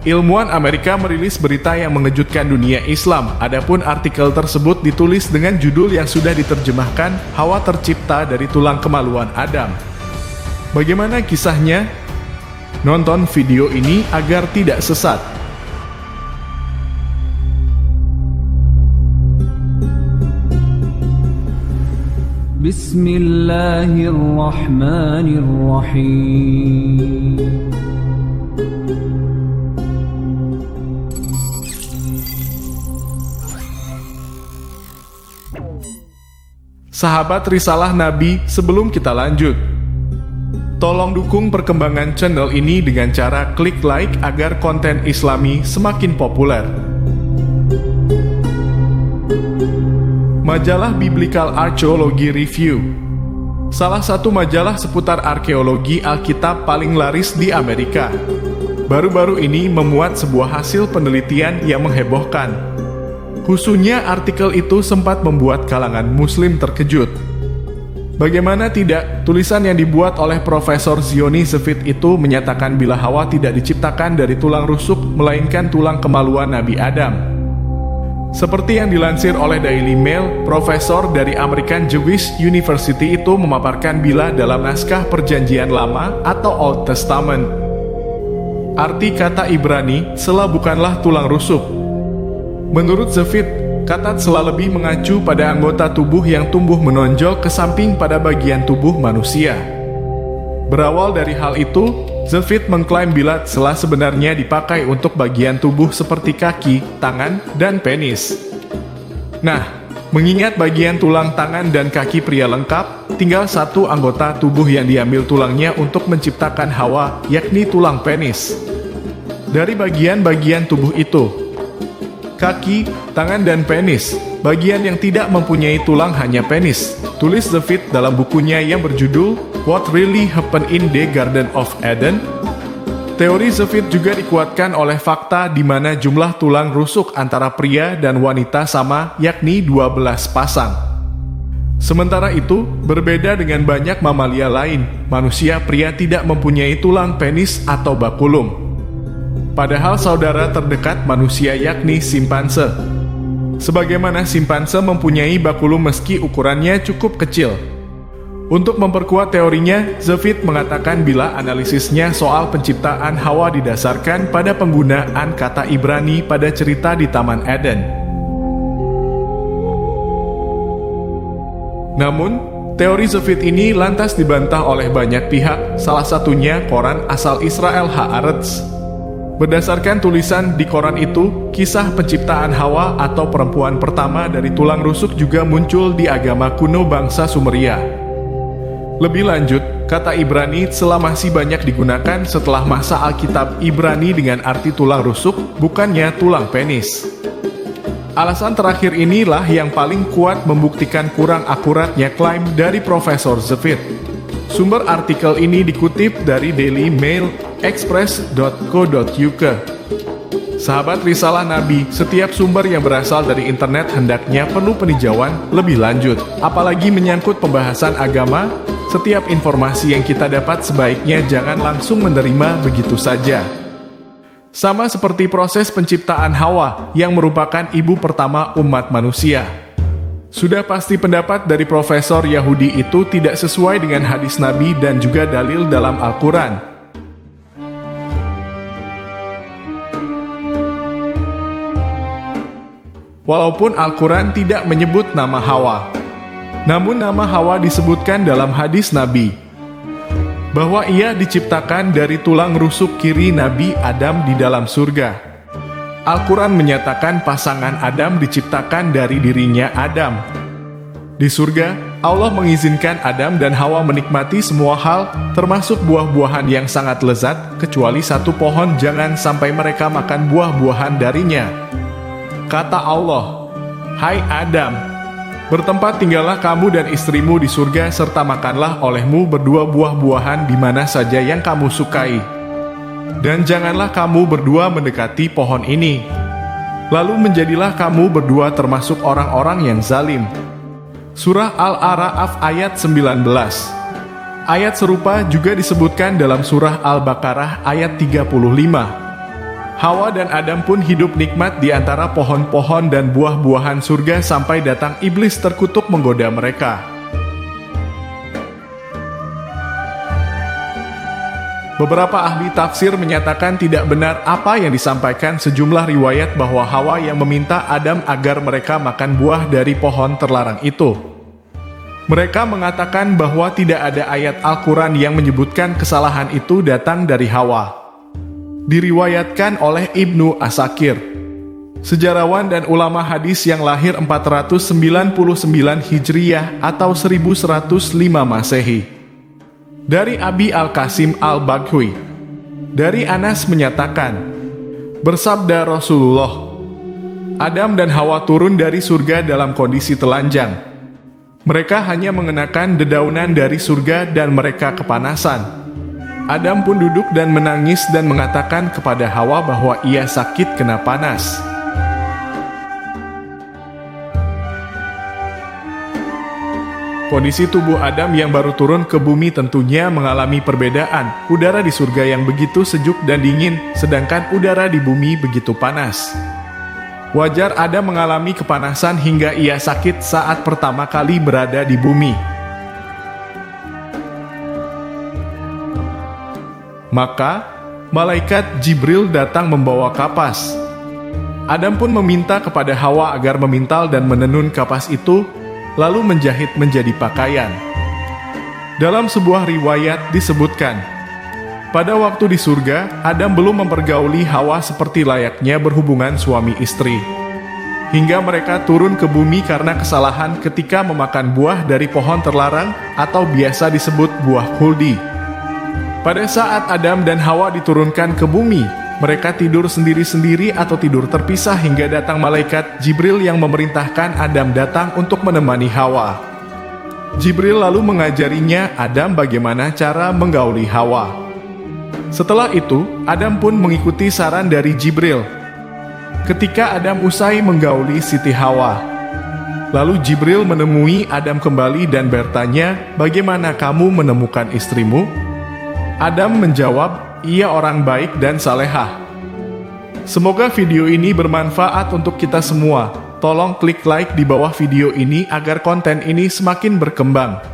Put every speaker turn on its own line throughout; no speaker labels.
Ilmuwan Amerika merilis berita yang mengejutkan dunia Islam. Adapun artikel tersebut ditulis dengan judul yang sudah diterjemahkan, Hawa tercipta dari tulang kemaluan Adam. Bagaimana kisahnya? Nonton video ini agar tidak sesat.
Bismillahirrahmanirrahim.
Sahabat Risalah Nabi, sebelum kita lanjut, tolong dukung perkembangan channel ini dengan cara klik like agar konten Islami semakin populer. Majalah Biblical Archaeology Review, salah satu majalah seputar arkeologi Alkitab paling laris di Amerika, baru-baru ini memuat sebuah hasil penelitian yang menghebohkan. Khususnya artikel itu sempat membuat kalangan muslim terkejut. Bagaimana tidak, tulisan yang dibuat oleh Profesor Zioni Zevit itu menyatakan bila Hawa tidak diciptakan dari tulang rusuk, melainkan tulang kemaluan Nabi Adam. Seperti yang dilansir oleh Daily Mail, profesor dari American Jewish University itu memaparkan bila dalam naskah Perjanjian Lama atau Old Testament, arti kata Ibrani, sela bukanlah tulang rusuk. Menurut Zevit, kata sela lebih mengacu pada anggota tubuh yang tumbuh menonjol ke samping pada bagian tubuh manusia. Berawal dari hal itu, Zevit mengklaim bila sela sebenarnya dipakai untuk bagian tubuh seperti kaki, tangan, dan penis. Nah, mengingat bagian tulang tangan dan kaki pria lengkap, tinggal satu anggota tubuh yang diambil tulangnya untuk menciptakan Hawa, yakni tulang penis. Dari bagian-bagian tubuh itu, kaki, tangan, dan penis, bagian yang tidak mempunyai tulang hanya penis, tulis Zevit dalam bukunya yang berjudul What Really Happened in the Garden of Eden. Teori Zevit juga dikuatkan oleh fakta di mana jumlah tulang rusuk antara pria dan wanita sama, yakni 12 pasang. Sementara itu, berbeda dengan banyak mamalia lain, manusia pria tidak mempunyai tulang penis atau bakulum. Padahal saudara terdekat manusia yakni simpanse. Sebagaimana simpanse mempunyai bakulum meski ukurannya cukup kecil. Untuk memperkuat teorinya, Zevit mengatakan bila analisisnya soal penciptaan Hawa didasarkan pada penggunaan kata Ibrani pada cerita di Taman Eden. Namun, teori Zevit ini lantas dibantah oleh banyak pihak, salah satunya koran asal Israel Haaretz. Berdasarkan tulisan di koran itu, kisah penciptaan Hawa atau perempuan pertama dari tulang rusuk juga muncul di agama kuno bangsa Sumeria. Lebih lanjut, kata Ibrani sela masih banyak digunakan setelah masa Alkitab Ibrani dengan arti tulang rusuk, bukannya tulang penis. Alasan terakhir inilah yang paling kuat membuktikan kurang akuratnya klaim dari Profesor Zevit. Sumber artikel ini dikutip dari Daily Mail, express.co.uk. Sahabat Risalah Nabi, setiap sumber yang berasal dari internet hendaknya perlu peninjauan lebih lanjut. Apalagi menyangkut pembahasan agama, setiap informasi yang kita dapat sebaiknya jangan langsung menerima begitu saja. Sama seperti proses penciptaan Hawa yang merupakan ibu pertama umat manusia. Sudah pasti pendapat dari Profesor Yahudi itu tidak sesuai dengan hadis Nabi dan juga dalil dalam Al-Quran. Walaupun Al-Quran tidak menyebut nama Hawa, namun nama Hawa disebutkan dalam hadis Nabi, bahwa ia diciptakan dari tulang rusuk kiri Nabi Adam di dalam surga. Al-Quran menyatakan pasangan Adam diciptakan dari dirinya Adam. Di surga, Allah mengizinkan Adam dan Hawa menikmati semua hal, termasuk buah-buahan yang sangat lezat, kecuali satu pohon jangan sampai mereka makan buah-buahan darinya. Kata Allah, "Hai Adam, bertempat tinggallah kamu dan istrimu di surga serta makanlah olehmu berdua buah-buahan di mana saja yang kamu sukai. Dan janganlah kamu berdua mendekati pohon ini. Lalu menjadilah kamu berdua termasuk orang-orang yang zalim." Surah Al-A'raf ayat 19. Ayat serupa juga disebutkan dalam surah Al-Baqarah ayat 35. Hawa dan Adam pun hidup nikmat di antara pohon-pohon dan buah-buahan surga sampai datang iblis terkutuk menggoda mereka. Beberapa ahli tafsir menyatakan tidak benar apa yang disampaikan sejumlah riwayat bahwa Hawa yang meminta Adam agar mereka makan buah dari pohon terlarang itu. Mereka mengatakan bahwa tidak ada ayat Al-Quran yang menyebutkan kesalahan itu datang dari Hawa. Diriwayatkan oleh Ibnu Asakir, sejarawan dan ulama hadis yang lahir 499 Hijriyah atau 1105 Masehi. Dari Abi Al-Qasim Al-Baghwi, dari Anas menyatakan, bersabda Rasulullah, Adam dan Hawa turun dari surga dalam kondisi telanjang. Mereka hanya mengenakan dedaunan dari surga dan mereka kepanasan. Adam pun duduk dan menangis dan mengatakan kepada Hawa bahwa ia sakit kena panas. Kondisi tubuh Adam yang baru turun ke bumi tentunya mengalami perbedaan. Udara di surga yang begitu sejuk dan dingin, sedangkan udara di bumi begitu panas. Wajar Adam mengalami kepanasan hingga ia sakit saat pertama kali berada di bumi. Maka, malaikat Jibril datang membawa kapas. Adam pun meminta kepada Hawa agar memintal dan menenun kapas itu, lalu menjahit menjadi pakaian. Dalam sebuah riwayat disebutkan, pada waktu di surga, Adam belum mempergauli Hawa seperti layaknya berhubungan suami istri. Hingga mereka turun ke bumi karena kesalahan ketika memakan buah dari pohon terlarang atau biasa disebut buah khuldi. Pada saat Adam dan Hawa diturunkan ke bumi, mereka tidur sendiri-sendiri atau tidur terpisah hingga datang malaikat Jibril yang memerintahkan Adam datang untuk menemani Hawa. Jibril lalu mengajarinya Adam bagaimana cara menggauli Hawa. Setelah itu, Adam pun mengikuti saran dari Jibril. Ketika Adam usai menggauli Siti Hawa, lalu Jibril menemui Adam kembali dan bertanya, "Bagaimana kamu menemukan istrimu?" Adam menjawab, "Ia orang baik dan salehah." Semoga video ini bermanfaat untuk kita semua. Tolong klik like di bawah video ini agar konten ini semakin berkembang.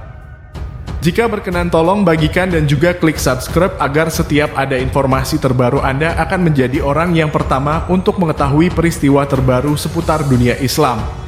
Jika berkenan tolong bagikan dan juga klik subscribe agar setiap ada informasi terbaru Anda akan menjadi orang yang pertama untuk mengetahui peristiwa terbaru seputar dunia Islam.